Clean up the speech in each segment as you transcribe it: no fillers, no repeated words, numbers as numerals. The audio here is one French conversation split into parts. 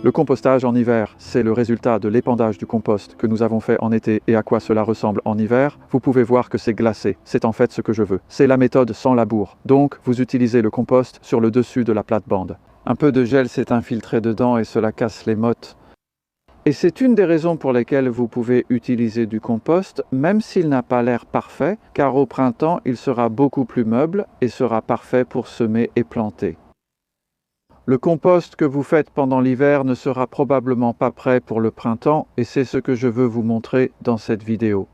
Le compostage en hiver, c'est le résultat de l'épandage du compost que nous avons fait en été et à quoi cela ressemble en hiver. Vous pouvez voir que c'est glacé. C'est en fait ce que je veux. C'est la méthode sans labour. Donc, vous utilisez le compost sur le dessus de la plate-bande. Un peu de gel s'est infiltré dedans et cela casse les mottes. Et c'est une des raisons pour lesquelles vous pouvez utiliser du compost, même s'il n'a pas l'air parfait, car au printemps, il sera beaucoup plus meuble et sera parfait pour semer et planter. Le compost que vous faites pendant l'hiver ne sera probablement pas prêt pour le printemps et c'est ce que je veux vous montrer dans cette vidéo.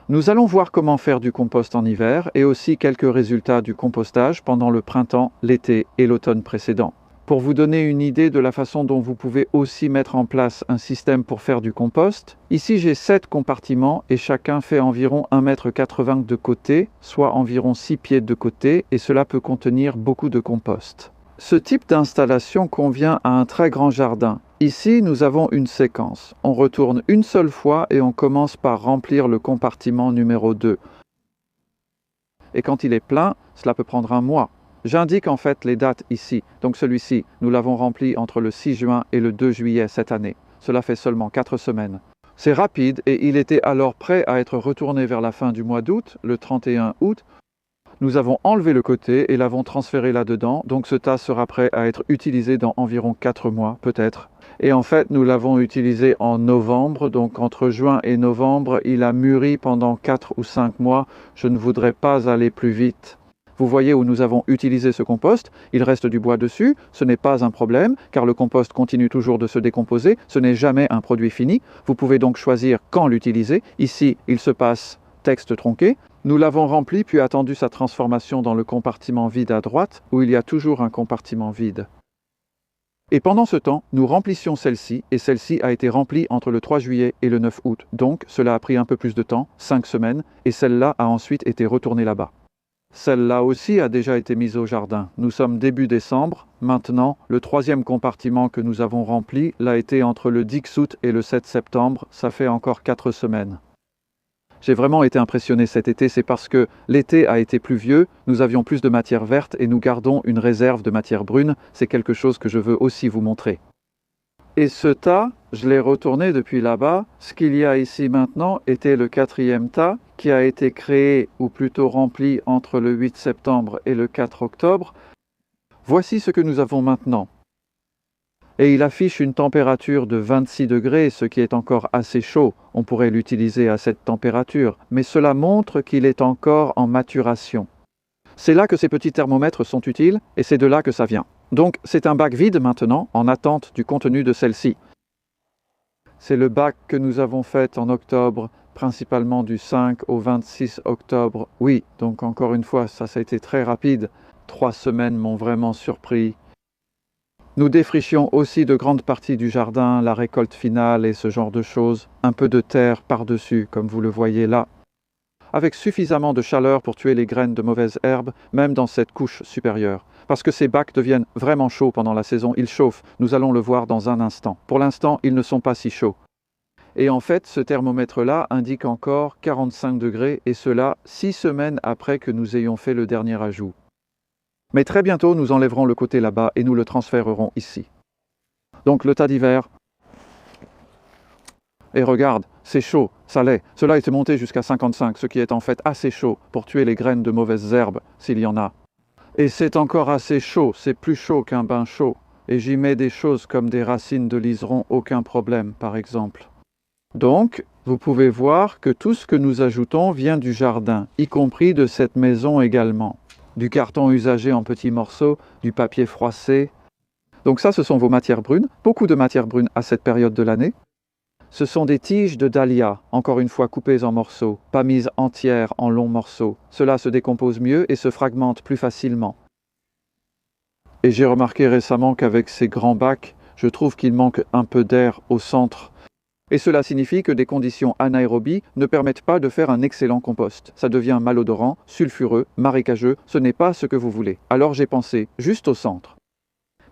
Nous allons voir comment faire du compost en hiver et aussi quelques résultats du compostage pendant le printemps, l'été et l'automne précédent. Pour vous donner une idée de la façon dont vous pouvez aussi mettre en place un système pour faire du compost, ici j'ai 7 compartiments et chacun fait environ 1,80 m de côté, soit environ 6 pieds de côté et cela peut contenir beaucoup de compost. Ce type d'installation convient à un très grand jardin. Ici, nous avons une séquence. On retourne une seule fois et on commence par remplir le compartiment numéro 2. Et quand il est plein, cela peut prendre un mois. J'indique en fait les dates ici. Donc celui-ci, nous l'avons rempli entre le 6 juin et le 2 juillet cette année. Cela fait seulement 4 semaines. C'est rapide et il était alors prêt à être retourné vers la fin du mois d'août, le 31 août. Nous avons enlevé le côté et l'avons transféré là-dedans, donc ce tas sera prêt à être utilisé dans environ 4 mois, peut-être. Et en fait, nous l'avons utilisé en novembre, donc entre juin et novembre, il a mûri pendant 4 ou 5 mois. Je ne voudrais pas aller plus vite. Vous voyez où nous avons utilisé ce compost, il reste du bois dessus, ce n'est pas un problème, car le compost continue toujours de se décomposer, ce n'est jamais un produit fini. Vous pouvez donc choisir quand l'utiliser. Ici, il se passe texte tronqué. Nous l'avons rempli puis attendu sa transformation dans le compartiment vide à droite, où il y a toujours un compartiment vide. Et pendant ce temps, nous remplissions celle-ci, et celle-ci a été remplie entre le 3 juillet et le 9 août. Donc, cela a pris un peu plus de temps, 5 semaines, et celle-là a ensuite été retournée là-bas. Celle-là aussi a déjà été mise au jardin. Nous sommes début décembre. Maintenant, le 3e compartiment que nous avons rempli l'a été entre le 10 août et le 7 septembre. Ça fait encore 4 semaines. J'ai vraiment été impressionné cet été, c'est parce que l'été a été pluvieux, nous avions plus de matière verte et nous gardons une réserve de matière brune. C'est quelque chose que je veux aussi vous montrer. Et ce tas, je l'ai retourné depuis là-bas. Ce qu'il y a ici maintenant était le 4e tas qui a été créé, ou plutôt rempli, entre le 8 septembre et le 4 octobre. Voici ce que nous avons maintenant. Et il affiche une température de 26 degrés, ce qui est encore assez chaud. On pourrait l'utiliser à cette température, mais cela montre qu'il est encore en maturation. C'est là que ces petits thermomètres sont utiles, et c'est de là que ça vient. Donc c'est un bac vide maintenant, en attente du contenu de celle-ci. C'est le bac que nous avons fait en octobre, principalement du 5 au 26 octobre. Oui, donc encore une fois, ça a été très rapide. 3 semaines m'ont vraiment surpris. Nous défrichions aussi de grandes parties du jardin, la récolte finale et ce genre de choses. Un peu de terre par-dessus, comme vous le voyez là. Avec suffisamment de chaleur pour tuer les graines de mauvaises herbes, même dans cette couche supérieure. Parce que ces bacs deviennent vraiment chauds pendant la saison, ils chauffent. Nous allons le voir dans un instant. Pour l'instant, ils ne sont pas si chauds. Et en fait, ce thermomètre-là indique encore 45 degrés, et cela 6 semaines après que nous ayons fait le dernier ajout. Mais très bientôt, nous enlèverons le côté là-bas et nous le transférerons ici. Donc le tas d'hiver. Et regarde, c'est chaud, ça l'est. Cela était monté jusqu'à 55, ce qui est en fait assez chaud pour tuer les graines de mauvaises herbes, s'il y en a. Et c'est encore assez chaud, c'est plus chaud qu'un bain chaud. Et j'y mets des choses comme des racines de liseron, aucun problème, par exemple. Donc, vous pouvez voir que tout ce que nous ajoutons vient du jardin, y compris de cette maison également. Du carton usagé en petits morceaux, du papier froissé. Donc ça, ce sont vos matières brunes, beaucoup de matières brunes à cette période de l'année. Ce sont des tiges de dahlia, encore une fois coupées en morceaux, pas mises entières en longs morceaux. Cela se décompose mieux et se fragmente plus facilement. Et j'ai remarqué récemment qu'avec ces grands bacs, je trouve qu'il manque un peu d'air au centre. Et cela signifie que des conditions anaérobies ne permettent pas de faire un excellent compost. Ça devient malodorant, sulfureux, marécageux, ce n'est pas ce que vous voulez. Alors j'ai pensé, juste au centre.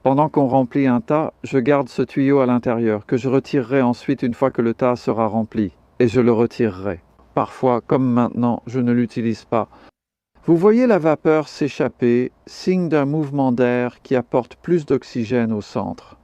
Pendant qu'on remplit un tas, je garde ce tuyau à l'intérieur, que je retirerai ensuite une fois que le tas sera rempli. Et je le retirerai. Parfois, comme maintenant, je ne l'utilise pas. Vous voyez la vapeur s'échapper, signe d'un mouvement d'air qui apporte plus d'oxygène au centre.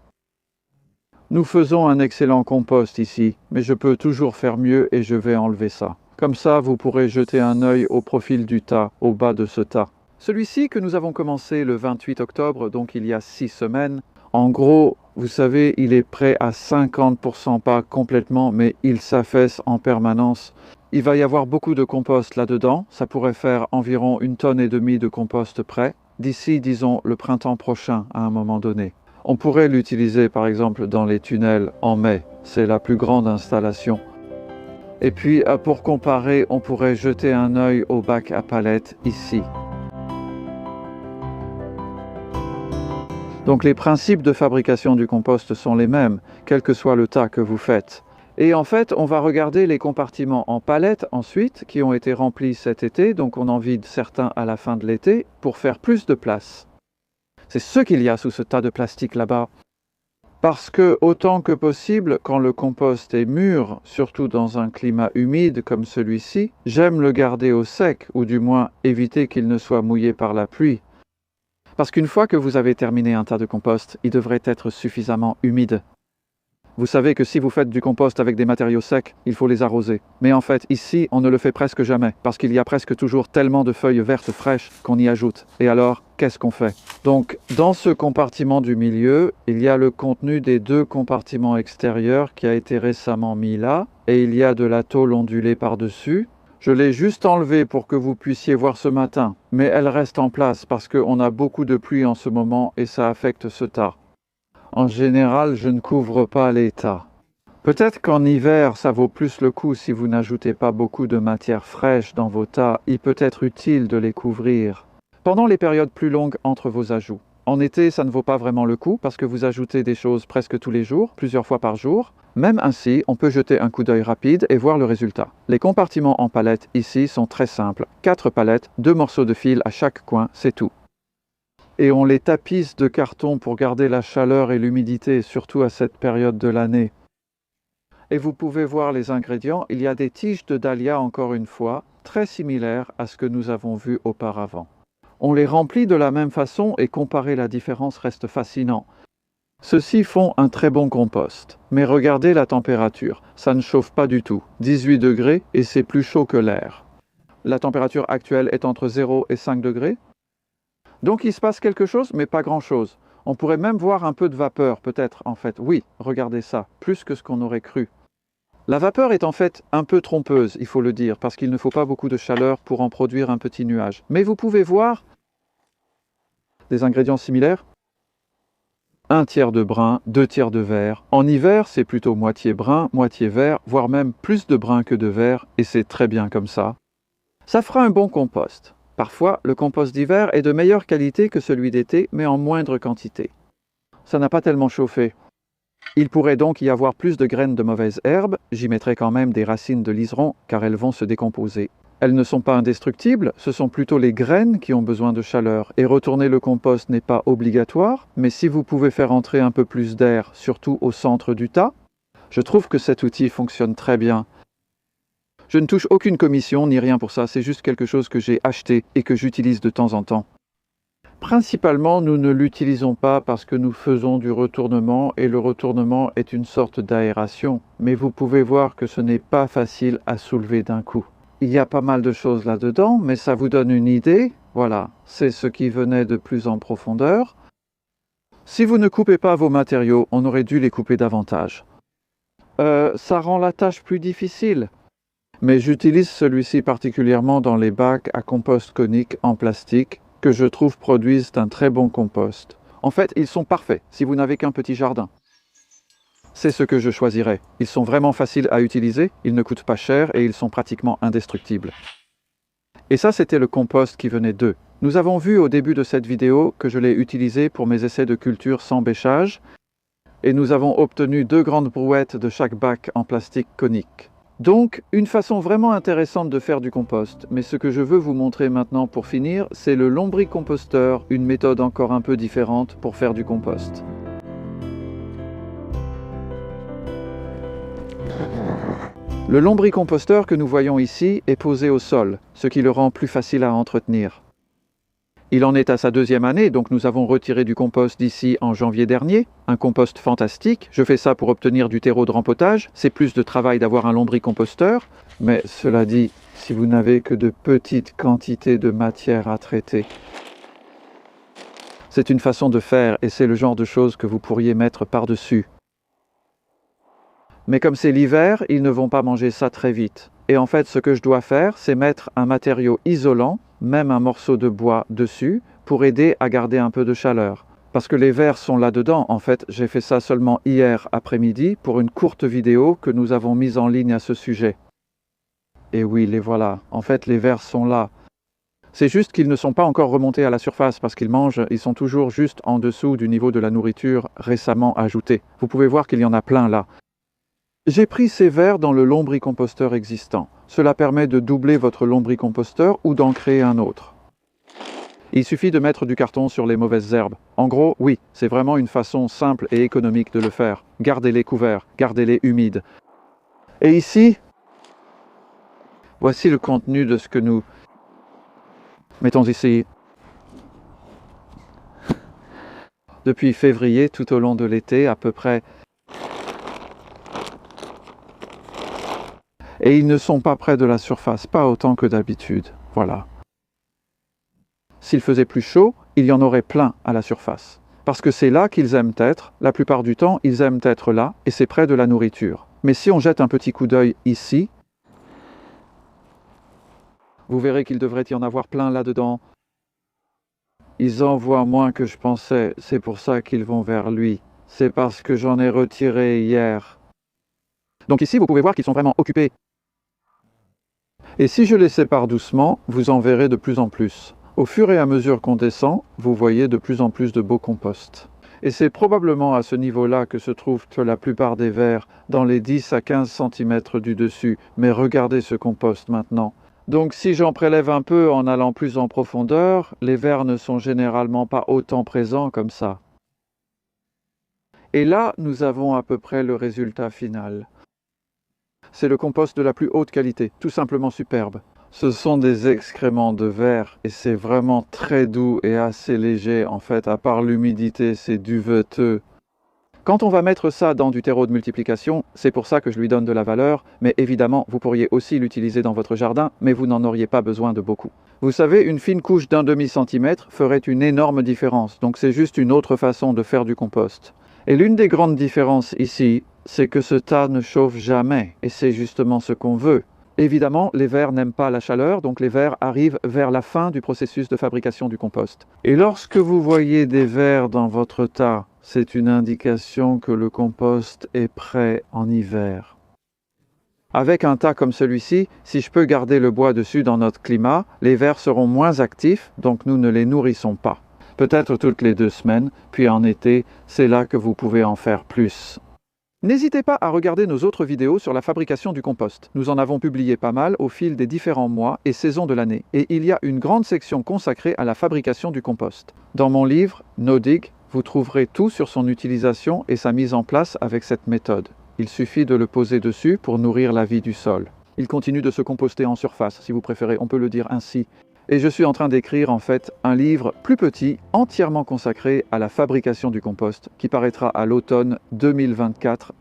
Nous faisons un excellent compost ici, mais je peux toujours faire mieux et je vais enlever ça. Comme ça, vous pourrez jeter un œil au profil du tas, au bas de ce tas. Celui-ci que nous avons commencé le 28 octobre, donc il y a 6 semaines, en gros, vous savez, il est prêt à 50%, pas complètement, mais il s'affaisse en permanence. Il va y avoir beaucoup de compost là-dedans, ça pourrait faire environ 1,5 tonne de compost prêt, d'ici, disons, le printemps prochain, à un moment donné. On pourrait l'utiliser par exemple dans les tunnels en mai, c'est la plus grande installation. Et puis pour comparer, on pourrait jeter un œil au bac à palettes ici. Donc les principes de fabrication du compost sont les mêmes, quel que soit le tas que vous faites. Et en fait, on va regarder les compartiments en palettes ensuite, qui ont été remplis cet été, donc on en vide certains à la fin de l'été, pour faire plus de place. C'est ce qu'il y a sous ce tas de plastique là-bas. Parce que, autant que possible, quand le compost est mûr, surtout dans un climat humide comme celui-ci, j'aime le garder au sec, ou du moins éviter qu'il ne soit mouillé par la pluie. Parce qu'une fois que vous avez terminé un tas de compost, il devrait être suffisamment humide. Vous savez que si vous faites du compost avec des matériaux secs, il faut les arroser. Mais en fait, ici, on ne le fait presque jamais, parce qu'il y a presque toujours tellement de feuilles vertes fraîches qu'on y ajoute. Et alors, qu'est-ce qu'on fait? Donc, dans ce compartiment du milieu, il y a le contenu des 2 compartiments extérieurs qui a été récemment mis là, et il y a de la tôle ondulée par-dessus. Je l'ai juste enlevée pour que vous puissiez voir ce matin, mais elle reste en place parce qu'on a beaucoup de pluie en ce moment et ça affecte ce tas. En général, je ne couvre pas les tas. Peut-être qu'en hiver, ça vaut plus le coup si vous n'ajoutez pas beaucoup de matière fraîche dans vos tas. Il peut être utile de les couvrir pendant les périodes plus longues entre vos ajouts. En été, ça ne vaut pas vraiment le coup parce que vous ajoutez des choses presque tous les jours, plusieurs fois par jour. Même ainsi, on peut jeter un coup d'œil rapide et voir le résultat. Les compartiments en palettes ici sont très simples. 4 palettes, 2 morceaux de fil à chaque coin, c'est tout. Et on les tapisse de carton pour garder la chaleur et l'humidité, surtout à cette période de l'année. Et vous pouvez voir les ingrédients, il y a des tiges de dahlia encore une fois, très similaires à ce que nous avons vu auparavant. On les remplit de la même façon et comparer la différence reste fascinant. Ceux-ci font un très bon compost, mais regardez la température, ça ne chauffe pas du tout, 18 degrés et c'est plus chaud que l'air. La température actuelle est entre 0 et 5 degrés. Donc il se passe quelque chose, mais pas grand-chose. On pourrait même voir un peu de vapeur, peut-être, en fait. Oui, regardez ça, plus que ce qu'on aurait cru. La vapeur est en fait un peu trompeuse, il faut le dire, parce qu'il ne faut pas beaucoup de chaleur pour en produire un petit nuage. Mais vous pouvez voir des ingrédients similaires. 1/3 de brun, 2/3 de vert. En hiver, c'est plutôt moitié brun, moitié vert, voire même plus de brun que de vert, et c'est très bien comme ça. Ça fera un bon compost. Parfois, le compost d'hiver est de meilleure qualité que celui d'été, mais en moindre quantité. Ça n'a pas tellement chauffé. Il pourrait donc y avoir plus de graines de mauvaises herbes, j'y mettrai quand même des racines de liseron, car elles vont se décomposer. Elles ne sont pas indestructibles, ce sont plutôt les graines qui ont besoin de chaleur, et retourner le compost n'est pas obligatoire, mais si vous pouvez faire entrer un peu plus d'air, surtout au centre du tas, je trouve que cet outil fonctionne très bien. Je ne touche aucune commission ni rien pour ça, c'est juste quelque chose que j'ai acheté et que j'utilise de temps en temps. Principalement, nous ne l'utilisons pas parce que nous faisons du retournement et le retournement est une sorte d'aération. Mais vous pouvez voir que ce n'est pas facile à soulever d'un coup. Il y a pas mal de choses là-dedans, mais ça vous donne une idée. Voilà, c'est ce qui venait de plus en profondeur. Si vous ne coupez pas vos matériaux, on aurait dû les couper davantage. Ça rend la tâche plus difficile. Mais j'utilise celui-ci particulièrement dans les bacs à compost conique en plastique que je trouve produisent un très bon compost. En fait, ils sont parfaits si vous n'avez qu'un petit jardin. C'est ce que je choisirais. Ils sont vraiment faciles à utiliser, ils ne coûtent pas cher et ils sont pratiquement indestructibles. Et ça, c'était le compost qui venait d'eux. Nous avons vu au début de cette vidéo que je l'ai utilisé pour mes essais de culture sans bêchage et nous avons obtenu 2 grandes brouettes de chaque bac en plastique conique. Donc, une façon vraiment intéressante de faire du compost. Mais ce que je veux vous montrer maintenant pour finir, c'est le lombricomposteur, une méthode encore un peu différente pour faire du compost. Le lombricomposteur que nous voyons ici est posé au sol, ce qui le rend plus facile à entretenir. Il en est à sa 2e année, donc nous avons retiré du compost d'ici en janvier dernier. Un compost fantastique. Je fais ça pour obtenir du terreau de rempotage. C'est plus de travail d'avoir un lombricomposteur. Mais cela dit, si vous n'avez que de petites quantités de matière à traiter, c'est une façon de faire et c'est le genre de choses que vous pourriez mettre par-dessus. Mais comme c'est l'hiver, ils ne vont pas manger ça très vite. Et en fait, ce que je dois faire, c'est mettre un matériau isolant, même un morceau de bois dessus, pour aider à garder un peu de chaleur. Parce que les vers sont là-dedans. En fait, j'ai fait ça seulement hier après-midi pour une courte vidéo que nous avons mise en ligne à ce sujet. Et oui, les voilà. En fait, les vers sont là. C'est juste qu'ils ne sont pas encore remontés à la surface parce qu'ils mangent, ils sont toujours juste en dessous du niveau de la nourriture récemment ajoutée. Vous pouvez voir qu'il y en a plein là. J'ai pris ces vers dans le lombricomposteur existant. Cela permet de doubler votre lombricomposteur ou d'en créer un autre. Il suffit de mettre du carton sur les mauvaises herbes. En gros, oui, c'est vraiment une façon simple et économique de le faire. Gardez-les couverts, gardez-les humides. Et ici, voici le contenu de ce que nous mettons ici. Depuis février, tout au long de l'été, à peu près. Et ils ne sont pas près de la surface, pas autant que d'habitude. Voilà. S'il faisait plus chaud, il y en aurait plein à la surface. Parce que c'est là qu'ils aiment être. La plupart du temps, ils aiment être là, et c'est près de la nourriture. Mais si on jette un petit coup d'œil ici, vous verrez qu'il devrait y en avoir plein là-dedans. Ils en voient moins que je pensais, c'est pour ça qu'ils vont vers lui. C'est parce que j'en ai retiré hier. Donc ici, vous pouvez voir qu'ils sont vraiment occupés. Et si je les sépare doucement, vous en verrez de plus en plus. Au fur et à mesure qu'on descend, vous voyez de plus en plus de beaux composts. Et c'est probablement à ce niveau-là que se trouvent la plupart des vers, dans les 10 à 15 cm du dessus. Mais regardez ce compost maintenant. Donc si j'en prélève un peu en allant plus en profondeur, les vers ne sont généralement pas autant présents comme ça. Et là, nous avons à peu près le résultat final. C'est le compost de la plus haute qualité, tout simplement superbe. Ce sont des excréments de vers et c'est vraiment très doux et assez léger. En fait, à part l'humidité, c'est duveteux. Quand on va mettre ça dans du terreau de multiplication, c'est pour ça que je lui donne de la valeur, mais évidemment, vous pourriez aussi l'utiliser dans votre jardin, mais vous n'en auriez pas besoin de beaucoup. Vous savez, une fine couche d'un demi-centimètre ferait une énorme différence, donc c'est juste une autre façon de faire du compost. Et l'une des grandes différences ici, c'est que ce tas ne chauffe jamais, et c'est justement ce qu'on veut. Évidemment, les vers n'aiment pas la chaleur, donc les vers arrivent vers la fin du processus de fabrication du compost. Et lorsque vous voyez des vers dans votre tas, c'est une indication que le compost est prêt en hiver. Avec un tas comme celui-ci, si je peux garder le bois dessus dans notre climat, les vers seront moins actifs, donc nous ne les nourrissons pas. Peut-être toutes les 2 semaines, puis en été, c'est là que vous pouvez en faire plus. N'hésitez pas à regarder nos autres vidéos sur la fabrication du compost. Nous en avons publié pas mal au fil des différents mois et saisons de l'année. Et il y a une grande section consacrée à la fabrication du compost. Dans mon livre, No Dig, vous trouverez tout sur son utilisation et sa mise en place avec cette méthode. Il suffit de le poser dessus pour nourrir la vie du sol. Il continue de se composter en surface, si vous préférez, on peut le dire ainsi. Et je suis en train d'écrire en fait un livre plus petit, entièrement consacré à la fabrication du compost, qui paraîtra à l'automne 2024